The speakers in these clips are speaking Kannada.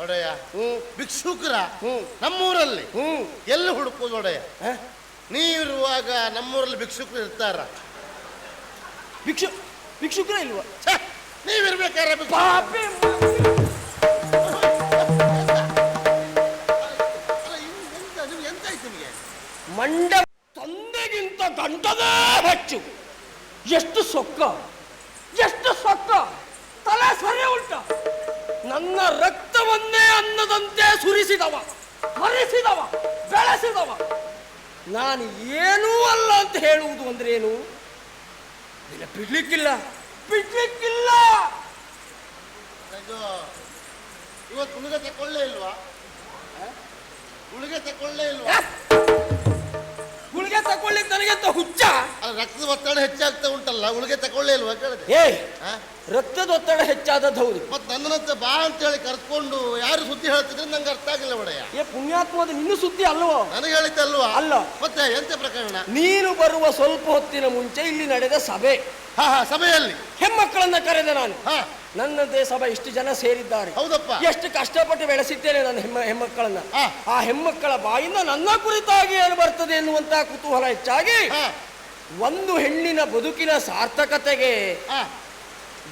ಒಡೆಯ ಭಿಕ್ಷುಕರ ನಮ್ಮೂರಲ್ಲಿ ಎಲ್ಲಿ ಹುಡುಕುದು ಒಡೆಯ? ನೀವಿರುವಾಗ ನಮ್ಮೂರಲ್ಲಿ ಭಿಕ್ಷುಕರು ಇರ್ತಾರ? ಭಿಕ್ಷುಕರ ಇಲ್ವಾ? ನೀವಿರ್ಬೇಕಾದ್ರೆ ಎಂತಾಯ್ತು ನಿಮಗೆ? ಮಂಡ ತಂದೆಗಿಂತ ಗಂಟದೇ ಹೆಚ್ಚು. ಎಷ್ಟು ಸೊಕ್ಕ, ಎಷ್ಟು ಸೊಕ್ಕ, ತಲೆ ಸರಿ ಉಂಟ. ನನ್ನ ರಕ್ತವನ್ನೇ ಅನ್ನದಂತೆ ಸುರಿಸಿದವ, ಹರಿಸಿದವ, ಬೆಳೆಸಿದವ. ನಾನು ಏನೂ ಅಲ್ಲ ಅಂತ ಹೇಳುವುದು ಅಂದ್ರೆ ಏನು? ಇಲ್ಲ, ಬಿಡ್ಲಿಕ್ಕಿಲ್ಲ, ಬಿಡ್ಲಿಕ್ಕಿಲ್ಲ. ಇವತ್ತು ಉಳಿಗೆ ತಕೊಳ್ಳೇ ಇಲ್ವಾ? ಉಳಿಗೆ ತಕೊಳ್ಳೇ ಇಲ್ವಾ? ಗುಳಿಗೆ ತಕೊಳ್ಳಿಕ್ಕೆ ನನಗೆಂತ ಹುಚ್ಚ? ರಕ್ತದ ಒತ್ತಡ ಹೆಚ್ಚಾಗ್ತಾ ಉಂಟಲ್ಲ, ಉಳಿಗೆ ತಕೊಳ್ಳೇ ಇಲ್ವಾ ಕೇಳಿದೆ? ರಕ್ತದ ಒತ್ತಡ ಹೆಚ್ಚಾದದ್ದು ಹೌದು. ಮತ್ತೆ ನನ್ನಂತೆ ಬಾ ಅಂತ ಹೇಳಿ ಕರ್ಕೊಂಡು ಯಾರು ಸುದ್ದಿ ಹೇಳ್ತಿದ್ರೆ ನಂಗೆ ಅರ್ಥ ಆಗಿಲ್ಲ ಒಡೆಯ. ಪುಣ್ಯಾತ್ಮದ ನಿನ್ನ ಸುದ್ದಿ ಅಲ್ವೋ? ನನಗೆ ಹೇಳಿದ್ದಲ್ವಾ? ಅಲ್ಲ. ಮತ್ತೆ ಎಂತ ಪ್ರಕರಣ? ನೀನು ಬರುವ ಸ್ವಲ್ಪ ಹೊತ್ತಿನ ಮುಂಚೆ ಇಲ್ಲಿ ನಡೆದ ಸಭೆ. ಸಭೆಯಲ್ಲಿ ಹೆಮ್ಮಕ್ಕಳನ್ನ ಕರೆದೆ ನಾನು. ನನ್ನದೇ ಸಭೆ ಇಷ್ಟು ಜನ ಸೇರಿದ್ದಾರೆ. ಹೌದಪ್ಪ. ಎಷ್ಟು ಕಷ್ಟಪಟ್ಟು ಬೆಳೆಸಿದ್ದೇನೆ ನನ್ನ ಹೆಮ್ಮಕ್ಕಳನ್ನ. ಆ ಹೆಮ್ಮಕ್ಕಳ ಬಾಯಿಂದ ನನ್ನ ಕುರಿತಾಗಿ ಏನು ಬರ್ತದೆ ಎನ್ನುವಂತ ಕುತೂಹಲ ಹೆಚ್ಚಾಗಿ ಒಂದು ಹೆಣ್ಣಿನ ಬದುಕಿನ ಸಾರ್ಥಕತೆಗೆ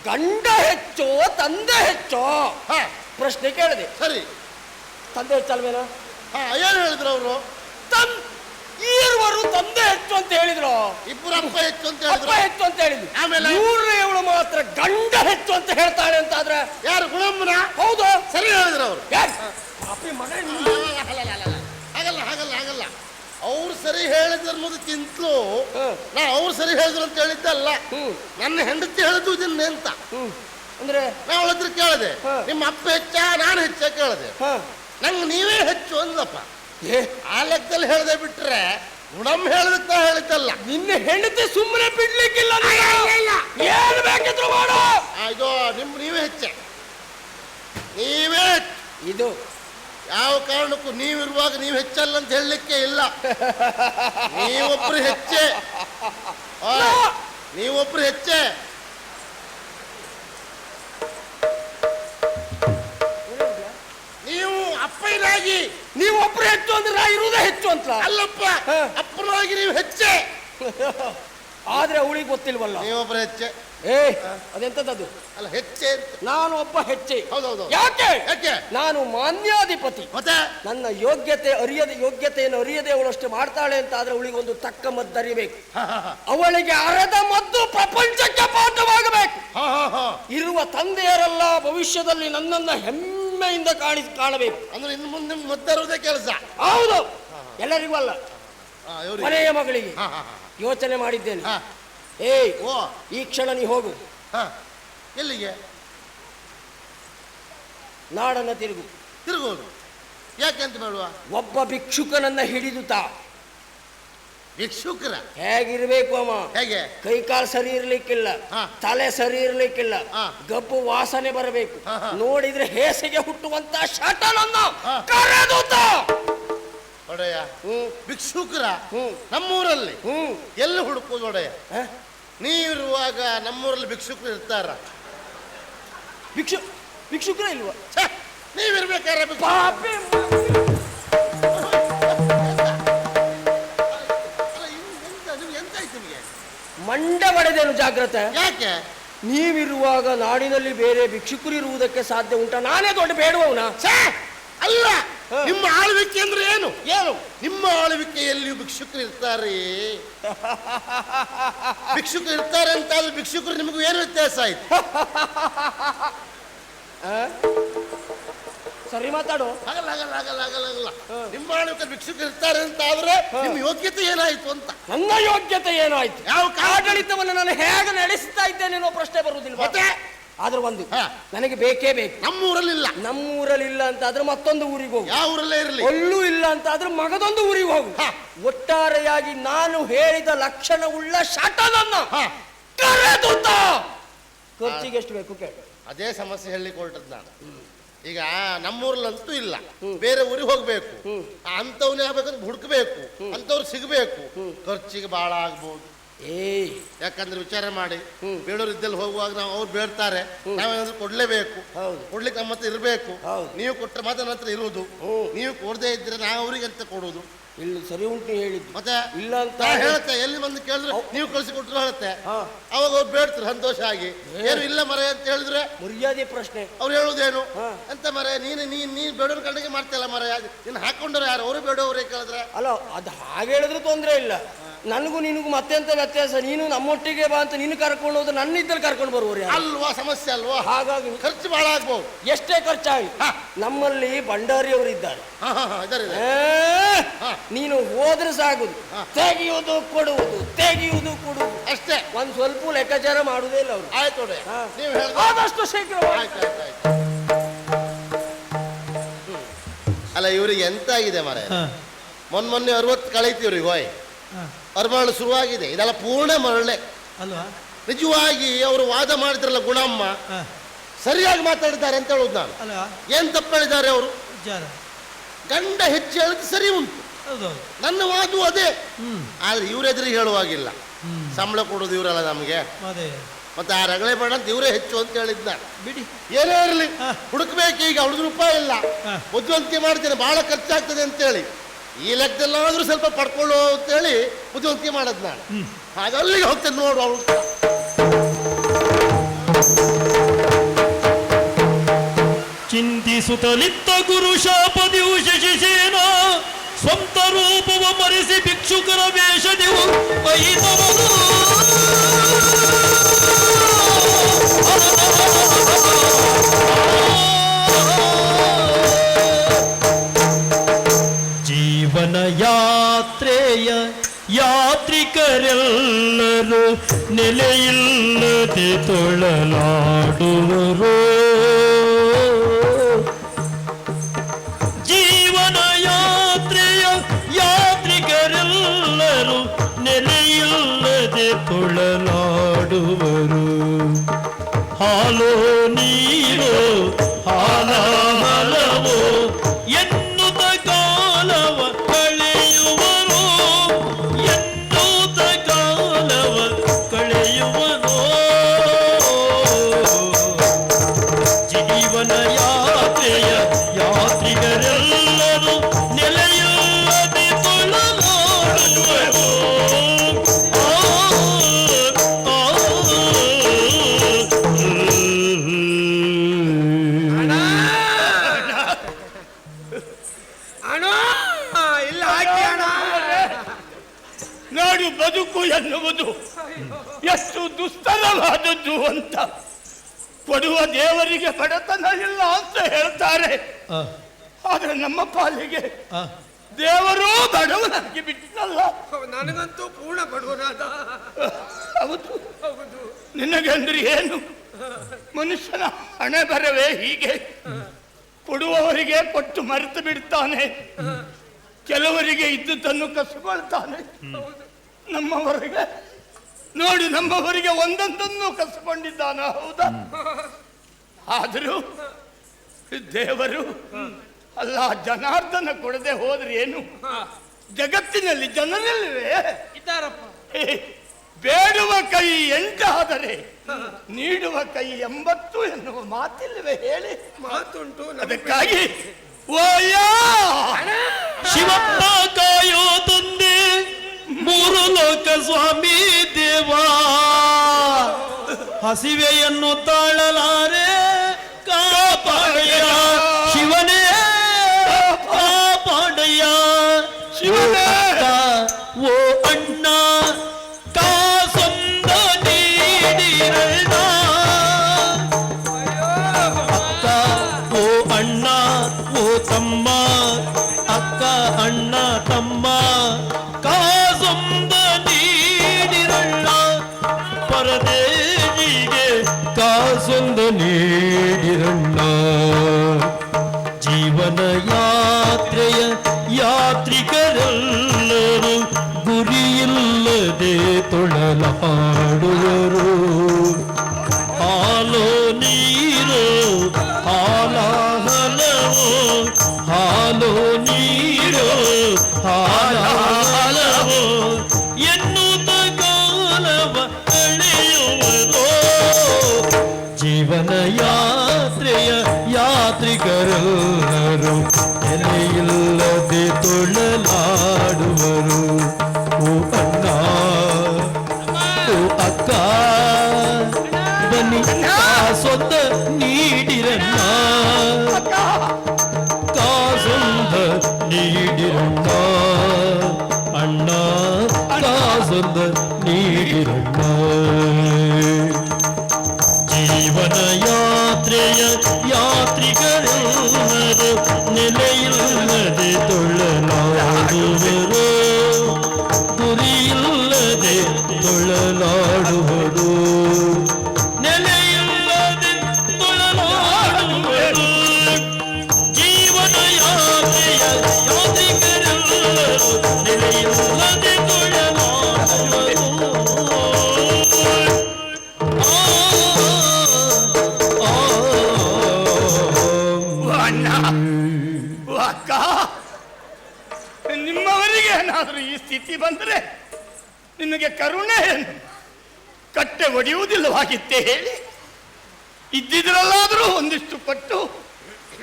ಗಂಡ ಹೆಚ್ಚೋ ತಂದೆ ಹೆಚ್ಚೋ ಪ್ರಶ್ನೆ ಕೇಳಿದೆ. ಸರಿ, ತಂದೆ ಹೆಚ್ಚಲ್ವೇನೋ? ಏನು ಹೇಳಿದ್ರು ಅವರು? ಈರುವರು ತಂದೆ ಹೆಚ್ಚು ಅಂತ ಹೇಳಿದ್ರು, ಇಬ್ಬರು ಅಪ್ಪ ಹೆಚ್ಚು ಅಂತ ಹೇಳಿದ್ರು, ಹೆಚ್ಚು ಅಂತ ಹೇಳಿದ್ರು. ಆಮೇಲೆ ಇವಳು ಮಾತ್ರ ಗಂಡ ಹೆಚ್ಚು ಅಂತ ಹೇಳ್ತಾಳೆ ಅಂತಾದ್ರೆ ಯಾರು? ಗುಣಮ್ಮನ? ಹೌದು, ಸರಿ ಹೇಳಿದ್ರು ಅವರು. ಹಾಗಲ್ಲ ಹಾಗಲ್ಲ ಹಾಗಲ್ಲ, ಅವ್ರು ಸರಿ ಹೇಳಿದ್ರು ಅನ್ನೋದಕ್ಕಿಂತಲೂ ನಾ ಅವ್ರು ಸರಿ ಹೇಳಿದ್ರು ಅಂತ ಹೇಳಿದ್ದಲ್ಲ, ನನ್ನ ಹೆಂಡತಿ ಹೇಳಿದ್ದು ಇದನ್ನೇ ಅಂತ. ಅಂದ್ರೆ ನಾ ಅವಳ ಹತ್ರ ಕೇಳಿದೆ, ನಿಮ್ಮ ಅಪ್ಪ ಹೆಚ್ಚ ನಾನು ಹೆಚ್ಚ ಕೇಳಿದೆ. ನಂಗೆ ನೀವೇ ಹೆಚ್ಚು ಅಂದಪ್ಪ. ಆ ಲೆಕ್ಕದಲ್ಲಿ ಹೇಳದೆ ಬಿಟ್ರೆ ಗುಣಮ್ ಹೇಳದಕ್ಕೆ ನಾ ಹೇಳಿದ್ದಲ್ಲ. ನಿನ್ನ ಹೆಂಡತಿ ಸುಮ್ಮನೆ ಬಿಡ್ಲಿಕ್ಕಿಲ್ಲ, ಏನು ಬೇಕಿದ್ರು ಮಾಡು. ಇದು ನೀವೇ ಹೆಚ್ಚೆ, ನೀವೇ ಇದು ಯಾವ ಕಾರಣಕ್ಕೂ ನೀವಿರುವಾಗ ನೀವು ಹೆಚ್ಚಲ್ಲ ಅಂತ ಹೇಳಲಿಕ್ಕೆ ಇಲ್ಲ. ನೀವೊಬ್ರು ಹೆಚ್ಚೆ, ನೀವೊಬ್ರು ಹೆಚ್ಚೆ. ನೀವು ಅಪ್ಪನಾಗಿ ನೀವು ಒಬ್ರು ಹೆಚ್ಚು ಅಂದ್ರೆ ನಾ ಇರುವುದೇ ಹೆಚ್ಚು ಅಂತ ಅಲ್ಲಪ್ಪ, ಅಪ್ಪನಾಗಿ ನೀವು ಹೆಚ್ಚೆ. ಆದ್ರೆ ಅವಳಿಗೆ ಗೊತ್ತಿಲ್ವಲ್ಲ ನೀವೊಬ್ರು ಹೆಚ್ಚೆ. ಅದೆಂತದ್ದು ಅಲ್ಲ, ಹೆಚ್ಚೆ ನಾನು ಒಬ್ಬ ಹೆಚ್ಚೆ. ಹೌದೌದು. ಯಾಕೆ? ಯಾಕೆ? ನಾನು ಮಾನ್ಯಾಧಿಪತಿ. ಮತ್ತೆ ನನ್ನ ಯೋಗ್ಯತೆಯನ್ನು ಅರಿಯದೆ ಅವಳಷ್ಟು ಮಾಡ್ತಾಳೆ ಅಂತ ಆದ್ರೆ ಅವಳಿಗೆ ಒಂದು ತಕ್ಕ ಮದ್ದು ಅರಿಬೇಕು. ಅವಳಿಗೆ ಅರೆದ ಮದ್ದು ಪ್ರಪಂಚಕ್ಕೆ ಪಾಠವಾಗಬೇಕು. ಇರುವ ತಂದೆಯರೆಲ್ಲ ಭವಿಷ್ಯದಲ್ಲಿ ನನ್ನನ್ನ ಹೆಮ್ಮೆಯಿಂದ ಕಾಣಬೇಕು. ಅಂದ್ರೆ ಇನ್ನು ಮುಂದೆ ಮದ್ದರುವುದೇ ಕೆಲಸ. ಹೌದು, ಎಲ್ಲರಿಗೂ ಅಲ್ಲ, ಮನೆಯ ಮಗಳಿಗೆ ಯೋಚನೆ ಮಾಡಿದ್ದೇನೆ. ಈ ಕ್ಷಣ ನೀ ಹೋಗು. ಎಲ್ಲಿಗೆ? ನಾಡನ್ನ ತಿರುಗುವುದು. ಯಾಕೆ ಅಂತ ಬೇಡುವ? ಒಬ್ಬ ಭಿಕ್ಷುಕನನ್ನ ಹಿಡಿದು ಭಿಕ್ಷುಕರ ಹೇಗಿರ್ಬೇಕು ಅಮ್ಮ? ಹೇಗೆ? ಕೈಕಾಲು ಸರಿ ಇರ್ಲಿಕ್ಕಿಲ್ಲ, ತಲೆ ಸರಿ ಇರ್ಲಿಕ್ಕಿಲ್ಲ, ಗಬ್ಬು ವಾಸನೆ ಬರಬೇಕು. ನೋಡಿದ್ರೆ ಹೇಸಿಗೆ ಹುಟ್ಟುವಂತ ಶಟನನ್ನ ಕರೆದೂತ. ಒಡೆಯ ಭಿಕ್ಷುಕರ ನಮ್ಮೂರಲ್ಲಿ ಎಲ್ಲಿ ಹುಡುಕುದು ಒಡೆಯ? ನೀವಿರುವಾಗ ನಮ್ಮೂರಲ್ಲಿ ಭಿಕ್ಷುಕರು ಇರ್ತಾರ? ಭಿಕ್ಷುಕರ ಇಲ್ವಾ? ನೀವಿರ್ಬೇಕಾದ್ರೆ ಎಂತಾಯ್ತು ನಿಮಗೆ? ಮಂಡ ಬಡೆದೇನು ಜಾಗ್ರತೆ. ಯಾಕೆ? ನೀವಿರುವಾಗ ನಾಡಿನಲ್ಲಿ ಬೇರೆ ಭಿಕ್ಷುಕರು ಇರುವುದಕ್ಕೆ ಸಾಧ್ಯ ಉಂಟಾ? ನಾನೇ ದೊಡ್ಡ ಬೇಡುವವನ? ಅಲ್ಲ, ನಿಮ್ಮ ಆಳ್ವಿಕೆ ಅಂದ್ರೆ ಏನು? ನಿಮ್ಮ ಆಳ್ವಿಕೆಯಲ್ಲಿ ಭಿಕ್ಷುಕರು ಇರ್ತಾರೆ. ಭಿಕ್ಷುಕರು ಇರ್ತಾರೆ ಅಂತ ಅಲ್ಲಿ ಭಿಕ್ಷುಕರು ನಿಮಗೂ ಏನು ವ್ಯತ್ಯಾಸ ಆಯ್ತು? ಸರಿ ಮಾತಾಡು. ಆಗಲ್ಲ ಆಗಲ್ಲ ಆಗಲ್ಲ ಆಗಲ್ಲ ಆಗಲ್ಲ. ನಿಮ್ಮ ಆಳ್ವಿಕೆ ಭಿಕ್ಷುಕರು ಇರ್ತಾರೆ ಅಂತ ಆದ್ರೆ ನಿಮ್ಮ ಯೋಗ್ಯತೆ ಏನಾಯ್ತು ಅಂತ. ನನ್ನ ಯೋಗ್ಯತೆ ಏನಾಯ್ತು? ಯಾವ ಆಡಳಿತವನ್ನು ನಾನು ಹೇಗೆ ನಡೆಸ್ತಾ ಇದ್ದೇನೆ ಅನ್ನೋ ಪ್ರಶ್ನೆ ಬರುವುದಿಲ್ಲ. ಆದ್ರೆ ಒಂದು ನನಗೆ ಬೇಕೇ ಬೇಕು. ನಮ್ಮೂರಲ್ಲಿ ಇಲ್ಲ ಅಂತ ಆದ್ರೆ ಮತ್ತೊಂದು ಊರಿಗೆ ಹೋಗು. ಯಾವ ಊರಲ್ಲೇ ಇರಲಿ. ಅಲ್ಲೂ ಇಲ್ಲ ಅಂತ ಆದ್ರೆ ಮಗದೊಂದು ಊರಿಗೆ ಹೋಗು. ಒಟ್ಟಾರೆಯಾಗಿ ನಾನು ಹೇಳಿದ ಲಕ್ಷಣವುಳ್ಳ ಶಟನನ್ನ ಕರೆದುತ್ತ. ಖರ್ಚಿಗೆ ಎಷ್ಟು ಬೇಕು ಕೇಳಿ. ಅದೇ ಸಮಸ್ಯೆ ಹೇಳಿಕ್ಕೆ ಹೊರಟದ್ದು ನಾನು. ಈಗ ನಮ್ಮೂರಲ್ಲಂತೂ ಇಲ್ಲ, ಬೇರೆ ಊರಿಗೆ ಹೋಗ್ಬೇಕು. ಅಂತವ್ನೇ ಆಗ್ಬೇಕಂದ್ರೆ ಹುಡುಕ್ಬೇಕು, ಅಂತವ್ರು ಸಿಗಬೇಕು. ಖರ್ಚಿಗೆ ಬಹಳ ಆಗ್ಬೋದು. ಏಯ್ ಯಾಕಂದ್ರೆ ವಿಚಾರ ಮಾಡಿ, ಬೇಡೋರು ಇದ್ದಲ್ಲಿ ಹೋಗುವಾಗ ನಾವು ಅವ್ರು ಬೇಡ್ತಾರೆ, ನಾವೇನಾದ್ರೂ ಕೊಡ್ಲೇಬೇಕು. ಕೊಡ್ಲಿಕ್ಕೆ ನಮ್ಮ ಹತ್ರ ಇರಬೇಕು. ನೀವು ಕೊಟ್ಟರೆ ಮಾತ್ರ ನನ್ನ ಹತ್ರ ಇರುವುದು. ನೀವು ಕೊಡದೇ ಇದ್ರೆ ನಾವು ಅವ್ರಿಗೆ ಅಂತ ಕೊಡುವುದು. ಇಲ್ಲಿ ಸರಿ ಉಂಟು ಹೇಳಿದ್ದು. ಮತ್ತೆ ಇಲ್ಲ ಅಂತ ಹೇಳುತ್ತೆ, ಎಲ್ಲಿ ಬಂದು ಕೇಳಿದ್ರೆ ನೀವು ಕಳಿಸಿ ಕೊಟ್ಟರು ಹೇಳುತ್ತೆ. ಅವಾಗ ಅವ್ರು ಬೇಡ್ತಾರೆ ಸಂತೋಷ ಆಗಿ. ಏನು ಇಲ್ಲ ಮರ ಅಂತ ಹೇಳಿದ್ರೆ ಮರ್ಯಾದೆ ಪ್ರಶ್ನೆ. ಅವ್ರು ಹೇಳುವುದೇನು ಅಂತ ಮರ, ನೀನು ಬೇಡೋರ್ ಕಂಡಿಗೆ ಮಾಡ್ತಿಲ್ಲ ಮರ, ನೀನು ಹಾಕೊಂಡ್ರೆ ಯಾರು ಅವರು ಬೇಡೋರೇ ಕೇಳಿದ್ರೆ. ಅಲ್ಲ ಅದು ಹಾಗೆ ಹೇಳಿದ್ರು ತೊಂದರೆ ಇಲ್ಲ. ನನಗೂ ನಿನಗೂ ಮತ್ತೆಂತ ವ್ಯತ್ಯಾಸ? ನೀನು ನಮ್ಮೊಟ್ಟಿಗೆ ಬಾ ಅಂತ ನೀನು ಕರ್ಕೊಂಡು ಹೋದ್ರೆ ನನ್ನ ಇದ್ದಲ್ಲಿ ಕರ್ಕೊಂಡು ಬರುವವರು ಅಲ್ವಾ? ಸಮಸ್ಯೆ ಅಲ್ವಾ? ಹಾಗಾಗಿ ಖರ್ಚು ಬಹಳ ಆಗ್ಬಹುದು. ಎಷ್ಟೇ ಖರ್ಚಾಗಿ ನಮ್ಮಲ್ಲಿ ಭಂಡಾರಿಯವರು ಇದ್ದಾರೆ. ನೀನು ಹೋದ್ರೆ ಸಾಗುದು, ತೆಗೆಯುವುದು ಕೊಡುವುದು, ತೆಗೆಯುವುದು ಕೊಡುವುದು ಅಷ್ಟೇ. ಒಂದ್ ಸ್ವಲ್ಪ ಲೆಕ್ಕಾಚಾರ ಮಾಡುವುದೇ ಇಲ್ಲ ಅವರು. ಆಯ್ತು ನೀವು ಆದಷ್ಟು ಶೀಘ್ರ. ಅಲ್ಲ ಇವ್ರಿಗೆ ಎಂತ ಆಗಿದೆ ಮಾರ, ಮೊನ್ನೆ 60 ಕಳೀತಿ ಇವ್ರಿಗೆ ಹೋಯ್ ಅರ್ಮರಳು ಶುರುವಾಗಿದೆ. ಇದೆಲ್ಲ ಪೂರ್ಣ ಮರಳೆ ಅಲ್ವಾ? ನಿಜವಾಗಿ ಅವರು ವಾದ ಮಾಡಿದ್ರಲ್ಲ ಗುಣಮ್ಮ, ಸರಿಯಾಗಿ ಮಾತಾಡಿದ್ದಾರೆ ಅಂತ ಹೇಳುದು ನಾನು. ಏನ್ ತಪ್ಪು ಹೇಳಿದ್ದಾರೆ ಅವರು? ಗಂಡ ಹೆಚ್ಚು ಹೇಳಿದ್ ಸರಿ ಉಂಟು, ನನ್ನ ವಾದು ಅದೇ. ಆದ್ರೆ ಇವರೆದುರಿಗೆ ಹೇಳುವಾಗಿಲ್ಲ. ಸಂಬಳ ಕೊಡೋದು ಇವರಲ್ಲ ನಮ್ಗೆ, ಮತ್ತೆ ಆ ರಗಳೆ ಬೇಡ ಅಂತ ಇವರೇ ಹೆಚ್ಚು ಅಂತ ಹೇಳಿದ್ನ. ಬಿಡಿ, ಏನೇ ಇರಲಿ ಹುಡುಕ್ಬೇಕು. ಈಗ ಹುಡುಗ ರೂಪಾಯಿ ಇಲ್ಲ, ಬುದ್ಧಿವಂತಿಕೆ ಮಾಡ್ತೇನೆ, ಬಹಳ ಖರ್ಚಾಗ್ತದೆ ಅಂತೇಳಿ ಈ ಲೆಕ್ಕದಲ್ಲಾದ್ರೂ ಸ್ವಲ್ಪ ಪಡ್ಕೊಳ್ಳೋ ಅಂತೇಳಿ ಬುದ್ಧಿವಂತಿಕೆ ಮಾಡದ್ ನಾನು. ಹಾಗ ಅಲ್ಲಿಗೆ ಹೋಗ್ತೇನೆ ನೋಡು. ಅವಳು ಚಿಂತಿಸುತ್ತಲಿತ್ತ ಗುರು ಶಾಪದಿವು ಶಶಿಸೇನ, ಸ್ವಂತ ರೂಪವ ಮರೆಸಿ ಭಿಕ್ಷುಕರ ವೇಷದಿವು ಐತವನು. ಜೀವನ ಯಾತ್ರೆಯ ಯಾತ್ರಿಕರೆಲ್ಲರೂ ನೆಲೆಯಿಲ್ಲದೆ ತೊಳಲಾಡುವರು. ಜೀವನ ಯಾತ್ರೆಯ ಯಾತ್ರಿಕರೆಲ್ಲರೂ ನೆಲೆಯಿಲ್ಲದೆ ತೊಳಲಾಡುವರು. ಹಾಲೋ ನೀರು ಹಾಲ ಹಲವೋ ಎನ್ನುತ್ತ ಕಾಲವ ಕಳೆಯುವರು, ಎನ್ನುತ್ತ ಕಾಲವ ಕಳೆಯುವನೋ. ಜೀವನ ಯಾತ್ರೆಯ ಯಾತ್ರಿಕರೆಲ್ಲರೂ ನೆಲೆಯಿಲ್ಲದೆ ತೊಳಲಾಡುವರು. ನಾಡು ಬದುಕು ಎನ್ನುವುದು ಎಷ್ಟು ದುಸ್ತರವಾದದ್ದು ಅಂತ. ಕೊಡುವ ದೇವರಿಗೆ ಬಡತನ ಇಲ್ಲ ಅಂತ ಹೇಳ್ತಾರೆ, ಆದ್ರೆ ನಮ್ಮ ಪಾಲಿಗೆ ದೇವರೂ ಬಡವನಾಗಿ ಬಿಟ್ಟಲ್ಲ. ನನಗಂತೂ ಪೂರ್ಣ ಬಡವನಾದ. ಹೌದು ಹೌದು. ನಿನಗಂದ್ರೆ ಏನು? ಮನುಷ್ಯನ ಹಣೆ ಬರವೇ ಹೀಗೆ. ಕೊಡುವವರಿಗೆ ಕೊಟ್ಟು ಮರೆತು ಬಿಡ್ತಾನೆ, ಕೆಲವರಿಗೆ ಇದ್ದುದನ್ನು ಕಸಿಕೊಳ್ತಾನೆ. ನಮ್ಮವರಿಗೆ ನೋಡಿ, ನಮ್ಮವರಿಗೆ ಒಂದೊಂದನ್ನು ಕಸಿಕೊಂಡಿದ್ದಾನ. ಹೌದಾ? ಆದರೂ ದೇವರು ಅಲ್ಲ, ಜನಾರ್ದನ ಕೊಡದೆ ಹೋದ್ರೆ ಏನು? ಜಗತ್ತಿನಲ್ಲಿ ಜನರಲ್ಲಿವೆ ಇದ್ದಾರಪ್ಪ. ಬೇಡುವ ಕೈ 8 ಆದರೆ ನೀಡುವ ಕೈ 80 ಎನ್ನುವ ಮಾತಿಲ್ವೇ ಹೇಳಿ? ಮಾತುಂಟು. ಅದಕ್ಕಾಗಿ ಓಯ ಶಿವಪ್ಪ ಕಾಯೋ ತಂದೆ, ಮೂರು ಲೋಕ ಸ್ವಾಮಿ ದೇವಾ, ಹಸಿವೆಯನ್ನು ತಾಳಲಾರೆ ಕಾಪಾಡಯ್ಯ ಶಿವನೇ, ಕಾಪಾಡಯ್ಯ ಶಿವನೇ. ಓ ಅಣ್ಣ ಕಾಸೊಂದ ನೀಡಿರಣ್ಣ, ಅಕ್ಕ ಓ ಅಣ್ಣ ಓ ತಮ್ಮ, ಅಕ್ಕ ಅಣ್ಣ ತಮ್ಮ ಕಾಸೊಂದ ನೀಡಿರಣ್ಣ, ಪರದೇವಿಗೆ ಕಾಸೊಂದ ನೀಡಿರಣ್ಣ. ಜೀವನ ಯಾತ್ರೆಯ ಯಾತ್ರಿಕರೆಲ್ಲರೂ ಗುರಿಯಿಲ್ಲದೆ ತೊಳಲಾಡುವರು. ಹಾಲೋ ನೀರು ಹಾಲ ಹಲವೋ, ಹಾಲೋ ಎಲ್ಲರೂ ನೆಲೆಯಿಲ್ಲದೆ ತೊಳಲಾಡುವರು. ಓ ಅಣ್ಣ, ಓ ಅಕ್ಕ, ಬನ್ನಿ ಕಾಸೊಂದ ನೀಡಿರಣ್ಣ, ಕಾಸೊಂದ ನೀಡಿರಣ್ಣ, ಅಣ್ಣ ಕಾಸೊಂದ ನೀಡಿರಣ್ಣ. ಜೀವನ ಯಾತ್ರೆಯ ಯಾತ್ರಿಕರೆಲ್ಲರೂ ನೆಲೆಯಿಲ್ಲದೆ ತೊಳಲಾಡುವರು, ಗುರಿಯಿಲ್ಲದೆ ತೊಳಲಾಡುವರು, ನೆಲೆಯಿಲ್ಲದೆ ತೊಳಲಾಡುವರು. ಜೀವನ ಯಾತ್ರೆಯ ಯಾತ್ರಿಕರೆಲ್ಲರೂ ನೆಲೆಯಿಲ್ಲದೆ ತೊಳಲಾಡುವರು. ಅಣ್ಣ, ಅಕ್ಕ, ನಿಮ್ಮವರಿಗೆ ಏನಾದರೂ ಈ ಸ್ಥಿತಿ ಬಂದರೆ ನಿಮಗೆ ಕರುಣೆ ಏನು? ಕಟ್ಟೆ ಒಡೆಯುವುದಿಲ್ಲವಾಗಿತ್ತೇ ಹೇಳಿ? ಇದ್ದಿದ್ರಲ್ಲಾದರೂ ಒಂದಿಷ್ಟು ಕೊಟ್ಟು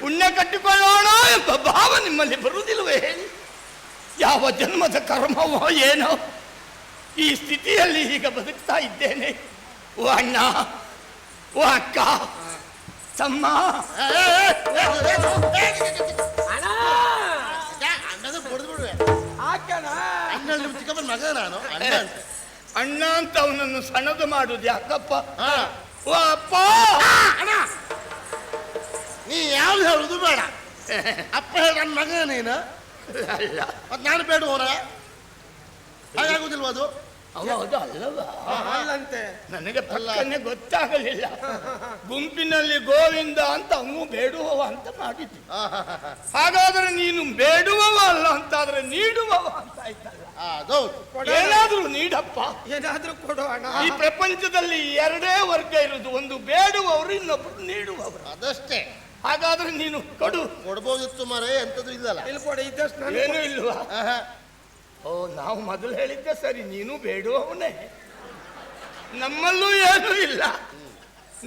ಪುಣ್ಯ ಕಟ್ಟಿಕೊಳ್ಳೋಣ ಎಂಬ ಭಾವ ನಿಮ್ಮಲ್ಲಿ ಬರುವುದಿಲ್ಲವೇ ಹೇಳಿ? ಯಾವ ಜನ್ಮದ ಕರ್ಮವೋ ಏನೋ ಈ ಸ್ಥಿತಿಯಲ್ಲಿ ಈಗ ಬದುಕ್ತಾ ಇದ್ದೇನೆ. ಓ ಅಣ್ಣ, ಓ ಅಕ್ಕ, ತಮ್ಮ, ಅಣ್ಣದ ಬಡ್ದು ಬಿಡುವೆ. ಹಾಕಣ ಅಣ್ಣ ನಿಮ್ಮ ಚಿಕ್ಕಪ್ಪನ ಮಗ ನಾನು, ಅಣ್ಣ ಅಂತ. ಅಣ್ಣ ಅಂತ ಅವನನ್ನು ಸಣ್ಣದು ಮಾಡುದು ಯಾಕಪ್ಪ? ಹಾ. ಓ ಅಪ್ಪ, ಅಣ್ಣ ನೀ ಯಾವ್ದು ಹೇಳುದು ಬೇಡ. ಅಪ್ಪ ಹೇಳ ನನ್ನ ಮಗ ನೀನು, ಅಲ್ಲ ಮತ್ ನಾನು ಬೇಡುವವನ ಹಾಗಾಗುದಿಲ್ವ ಅದು? ಹೌದು ಅಲ್ಲವಾ? ಅಲ್ಲಂತೆ. ನನಗೆ ಪಕ್ಕನೆ ಗೊತ್ತಾಗಲಿಲ್ಲ. ಗುಂಪಿನಲ್ಲಿ ಗೋವಿಂದ ಅಂತ ಅವನು ಬೇಡುವವ ಅಂತ ಮಾಡಿದ್ವಿ. ಹಾಗಾದ್ರೆ ನೀನು ಬೇಡುವವ ಅಲ್ಲ ಅಂತಾದ್ರೆ ನೀಡುವವ ಅಂತ ಆಯ್ತಲ್ಲ. ಅದೌದು. ಏನಾದ್ರೂ ನೀಡಪ್ಪ. ಏನಾದ್ರೂ ಕೊಡು ಅಣ್ಣ. ಈ ಪ್ರಪಂಚದಲ್ಲಿ ಎರಡೇ ವರ್ಗ ಇರುವುದು, ಒಂದು ಬೇಡುವವರು, ಇನ್ನೊಬ್ರು ನೀಡುವವರು. ಅದಷ್ಟೇ. ಹಾಗಾದ್ರೆ ನೀನು ಕೊಡು. ಕೊಡ್ಬೋದಿತ್ತು ಮರೆ, ಎಂತದ್ದು ಇಲ್ಲಲ್ಲ. ಇಲ್ಲಿ ಕೊಡು, ಇದ್ದಷ್ಟು ನಾನು ಏನು ಇಲ್ವಾ? ಓ, ನಾವು ಮೊದಲು ಹೇಳಿದ್ದೆ ಸರಿ, ನೀನು ಬೇಡುವವನೇ. ನಮ್ಮಲ್ಲೂ ಏನೂ ಇಲ್ಲ,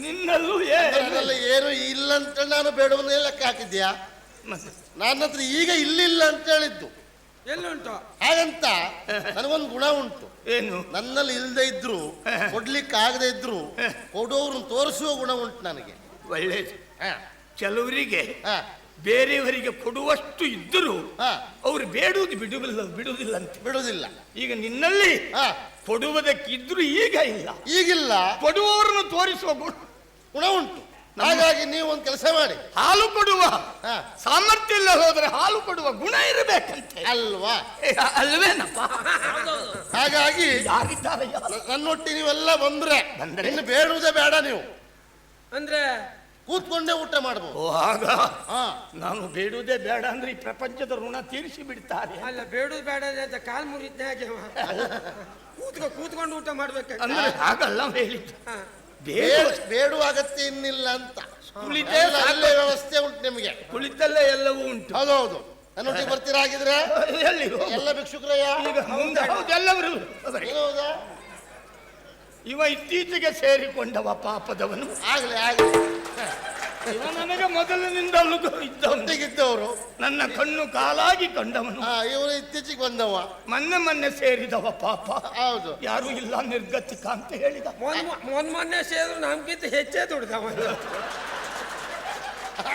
ನಿನ್ನಲ್ಲೂ ನನ್ನಲ್ಲಿ ಏನು ಇಲ್ಲ ಅಂತ ನಾನು ಬೇಡವನ್ನೇ ಲೆಕ್ಕ ಹಾಕಿದ್ಯಾ? ಮತ್ತೆ ನನ್ನ ಹತ್ರ ಈಗ ಇಲ್ಲಿಲ್ಲ ಅಂತ ಹೇಳಿದ್ದು. ಎಲ್ಲುಂಟು? ಹಾಗಂತ ನನಗೊಂದು ಗುಣ ಉಂಟು. ಏನು? ನನ್ನಲ್ಲಿ ಇಲ್ಲದೆ ಇದ್ರು, ಕೊಡ್ಲಿಕ್ಕೆ ಆಗದೆ ಇದ್ರು ಕೊಡೋವ್ರನ್ನ ತೋರಿಸುವ ಗುಣ ಉಂಟು ನನಗೆ. ಒಳ್ಳೇದು. ಹ, ಕೆಲವರಿಗೆ ಹ, ಬೇರೆಯವರಿಗೆ ಕೊಡುವಷ್ಟು ಇದ್ದರೂ ಹ. ಅವರು ಬೇಡುವುದು ಬಿಡುವುದಿಲ್ಲ ಅಂತ. ಬಿಡುವುದಿಲ್ಲ. ಈಗ ನಿನ್ನಲ್ಲಿ ಹ, ಕೊಡುವುದಕ್ಕಿದ್ರು ಈಗ ಇಲ್ಲ, ಈಗಿಲ್ಲ. ಕೊಡುವವರನ್ನು ತೋರಿಸುವ ಗುಣ ಉಂಟು. ಹಾಗಾಗಿ ನೀವು ಒಂದು ಕೆಲಸ ಮಾಡಿ, ಹಾಲು ಕೊಡುವ ಹ, ಸಾಮರ್ಥ್ಯ ಇಲ್ಲ ಹೋದ್ರೆ ಹಾಲು ಕೊಡುವ ಗುಣ ಇರಬೇಕಂತೆ ಅಲ್ವಾ? ಅಲ್ವೇನಪ್ಪ? ಹಾಗಾಗಿ ಯಾರಿದ್ದಾರಯ್ಯ? ನನ್ನೊಟ್ಟಿ ನೀವೆಲ್ಲ ಬಂದ್ರೆ ಬಂದ್ರೆ? ಇನ್ನು ಬೇಡುವುದೇ ಬೇಡ. ನೀವು ಅಂದ್ರೆ ಕೂತ್ಕೊಂಡೇ ಊಟ ಮಾಡ್ಬೋದು. ಓ, ಆಗ ಹಾ, ನಾನು ಬೇಡುವುದೇ ಬೇಡ ಅಂದ್ರೆ ಈ ಪ್ರಪಂಚದ ಋಣ ತೀರಿಸಿ ಬಿಡ್ತಾರೆ. ಅಲ್ಲ, ಬೇಡುದು ಬೇಡ ಅಂತ ಕಾಲ್ ಮುರಿದ್ನೆ ಹಾಗೆ ಕೂತ್ಕೊಂಡು ಊಟ ಮಾಡ್ಬೇಕು ಅಂದ್ರೆ ಹಾಗಲ್ಲ ಹೇಳಿದ್ದು. ಬೇಡುವ ಅಗತ್ಯ ಇನ್ನಿಲ್ಲ ಅಂತ. ಕುಳಿತೇ ಎಲ್ಲ ಅಲ್ಲೇ ವ್ಯವಸ್ಥೆ ಉಂಟು ನಿಮಗೆ. ಕುಳಿತಲ್ಲೇ ಎಲ್ಲವೂ ಉಂಟು. ಹೌದೌದು. ನನ್ನೊಟ್ಟಿಗೆ ಬರ್ತೀರಾ ಹಾಗಿದ್ರೆ? ಎಲ್ಲಿ ಹೋಗು? ಎಲ್ಲ ಭಿಕ್ಷುಕರಯ್ಯ. ಈಗ ಮುಂದೆ ಹೌದೆಲ್ಲವರು ಹೌದಾ? ಇವ ಇತ್ತೀಚೆಗೆ ಸೇರಿಕೊಂಡವ ಪಾಪದವನು. ಆಗ್ಲಿ ಆಗ್ಲಿ. ಇವ ನನಗೆ ಮೊದಲಿನಿಂದಲೂ ಇದ್ದವನು, ಒಟ್ಟಿಗಿದ್ದವರು. ನನ್ನ ಕಣ್ಣು ಕಾಲಾಗಿ ಕಂಡವನು. ಇವರು ಇತ್ತೀಚೆಗೆ ಬಂದವ, ಮೊನ್ನೆ ಸೇರಿದವ ಪಾಪ. ಹೌದು. ಯಾರು ಇಲ್ಲ, ನಿರ್ಗತಿಕ ಅಂತ ಹೇಳಿದ. ಮೊನ್ನೆ ಸೇರಿದ್ರು ನಮ್ಗಿಂತ ಹೆಚ್ಚೇ ದುಡ್ದವ.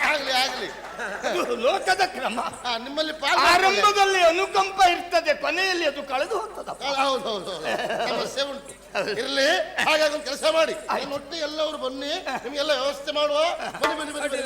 ಆಗ್ಲಿ ಆಗ್ಲಿ. ಅದು ಲೋಕದ ಕ್ರಮ. ನಿಮ್ಮಲ್ಲಿ ಆರಂಭದಲ್ಲಿ ಅನುಕಂಪ ಇರ್ತದೆ, ಕೊನೆಯಲ್ಲಿ ಅದು ಕಳೆದು ಹೋಗ್ತದಪ್ಪ. ಹೌದೌದು, ಸಮಸ್ಯೆ ಉಂಟು. ಇರ್ಲಿ. ಹಾಗಾಗಿ ಒಂದು ಕೆಲಸ ಮಾಡಿ, ಒಟ್ಟು ಎಲ್ಲವರು ಬನ್ನಿ, ನಿಮ್ಗೆಲ್ಲ ವ್ಯವಸ್ಥೆ ಮಾಡುವ. ಬನ್ನಿ ಬನ್ನಿ ಬನ್ನಿ ಬನ್ನಿ.